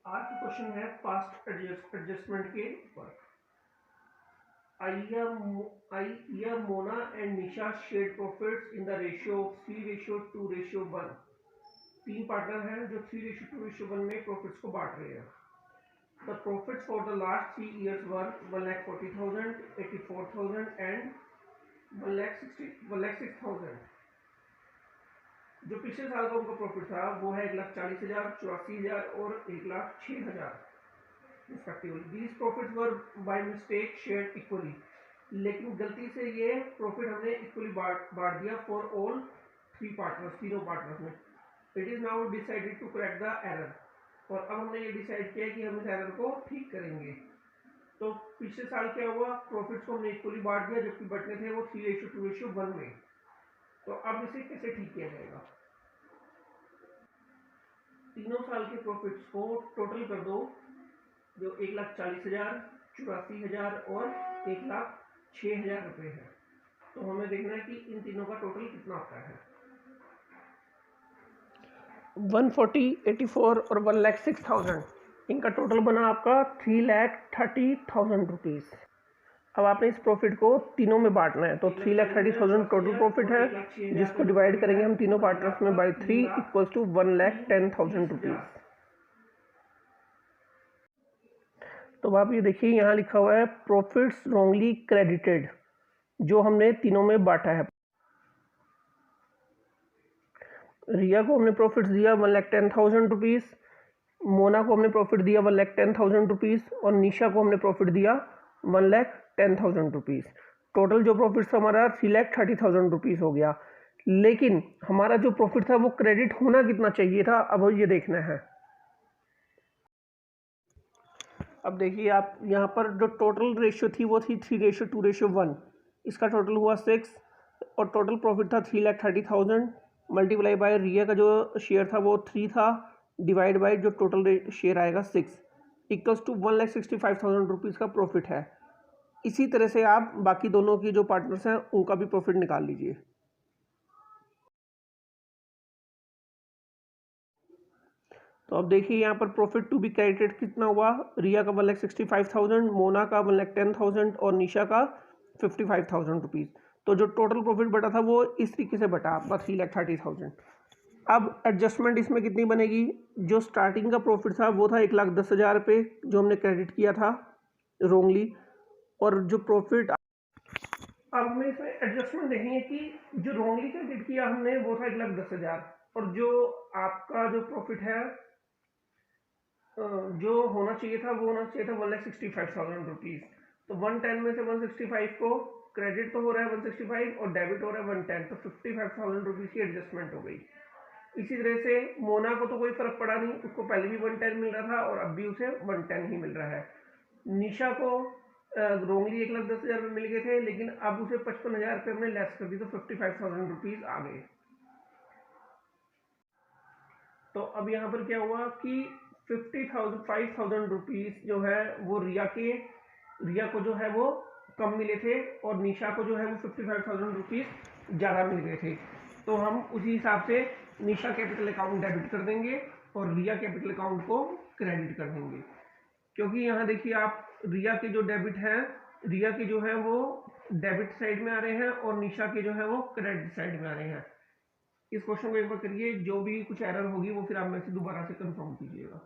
आज का क्वेश्चन है पास्ट एडजस्टमेंट के ऊपर। आइया Mona and Nisha shared profits in the ratio 3:2:1। तीन पार्टनर हैं जो 3:2:1 में प्रॉफिट्स को बांट रहे हैं। The profits for the last 3 years were 1,40,000, 84,000 and 1,06,000। जो पिछले साल का उनका प्रॉफिट था वो है 1,40,000, 84,000 और 1,06,000 respectively. These profits were by mistake shared equally. लेकिन गलती से ये प्रॉफिट हमने इक्वली बांट दिया फॉर ऑल तीनों पार्टनर्स में। It is now decided to correct the error. और अब हमने ये डिसाइड किया कि हम इस एरर को ठीक करेंगे। तो पिछले साल क्या हुआ, प्रॉफिट्स को हमने इक्वली बांट दिया जबकि बटने थे वो 3:2:1 में। तो अब इसे कैसे ठीक किया जाएगा? तीनों साल के प्रॉफिट्स को टोटल कर दो, जो 1,40,000, 84,000 और 1,06,000 रुपये है। तो हमें देखना है कि इन तीनों का टोटल कितना आता है। 140, 84 और 1,06,000, इनका टोटल बना आपका 3,30,000 रुपीज़। अब आपने इस प्रॉफिट को तीनों में बांटना है। तो 3,30,000 टोटल प्रॉफिट है, जिसको डिवाइड करेंगे हम तीनों पार्टनर्स में बाय 3 इक्वल्स टू 1,10,000 रुपीज़। तो आप ये देखिए यहाँ लिखा हुआ है प्रॉफिट्स रॉन्गली क्रेडिटेड, जो हमने तीनों में बांटा है। रिया को हमने प्रॉफिट दिया 1,10,000 रुपीज़, मोना को हमने प्रॉफिट दिया 1,10,000 रुपीज़ और निशा को हमने प्रॉफिट दिया 1,10,000 रुपीज़। टोटल जो प्रॉफिट हमारा 3,30,000 रुपीज़ हो गया। लेकिन हमारा जो प्रॉफिट था वो क्रेडिट होना कितना चाहिए था, अब ये देखना है। अब देखिए आप यहाँ पर जो टोटल रेशियो थी वो थी 3:2:1। इसका टोटल हुआ 6 और टोटल प्रॉफिट था 3,30,000 मल्टीप्लाई बाय रिया का जो शेयर था वो 3 था, डिवाइड बाय जो टोटल शेयर आएगा 6 इक्वल्स टू 1,65,000 रुपीज़ का प्रॉफिट है। इसी तरह से आप बाकी दोनों की जो पार्टनर्स हैं उनका भी प्रॉफिट निकाल लीजिए। तो अब देखिए यहाँ पर प्रॉफिट टू बी क्रेडिटेड कितना हुआ, रिया का 1,65,000, मोना का 1,10,000 और निशा का 55,000 रुपीज़। तो जो टोटल प्रॉफिट बटा था वो इस तरीके से बटा आपका 3,30,000। अब एडजस्टमेंट इसमें कितनी बनेगी? जो स्टार्टिंग का प्रॉफिट था वो था 1,10,000 रुपये जो हमने क्रेडिट किया था रोंगली, और जो प्रॉफिट अब हमें इसमें एडजस्टमेंट देखनी है कि जो रोंगली क्रेडिट किया हमने वो था 1,10,000 और जो आपका जो प्रॉफिट है जो होना चाहिए था वो होना चाहिए था 1,65,000 रुपीज़। तो 110 में से 165 को क्रेडिट तो हो रहा है 165 और डेबिट हो रहा है 110, तो 55,000 रुपीज़ की एडजस्टमेंट हो गई। इसी तरह से मोना को तो कोई फर्क पड़ा नहीं, उसको पहले भी 110 मिल रहा था और अब भी उसे 110 ही मिल रहा है। निशा को रोंगली 1,10,000 रुपये मिल गए थे, लेकिन अब उसे 55,000 रुपये हमने लेस कर दी, तो 55,000 रुपीज़ आ गए। तो अब यहाँ पर क्या हुआ कि 5,000 रुपीज़ जो है वो रिया को जो है वो कम मिले थे और निशा को जो है वो 55,000 रुपीज़ ज़्यादा मिल गए थे। तो हम उसी हिसाब से निशा कैपिटल अकाउंट डेबिट कर देंगे और रिया कैपिटल अकाउंट को क्रेडिट कर देंगे। क्योंकि यहाँ देखिए आप रिया के जो डेबिट है, रिया के जो है वो डेबिट साइड में आ रहे हैं और निशा के जो है वो क्रेडिट साइड में आ रहे हैं। इस क्वेश्चन को एक बार करिए, जो भी कुछ एरर होगी वो फिर आप मेरे से दोबारा से कंफर्म कीजिएगा।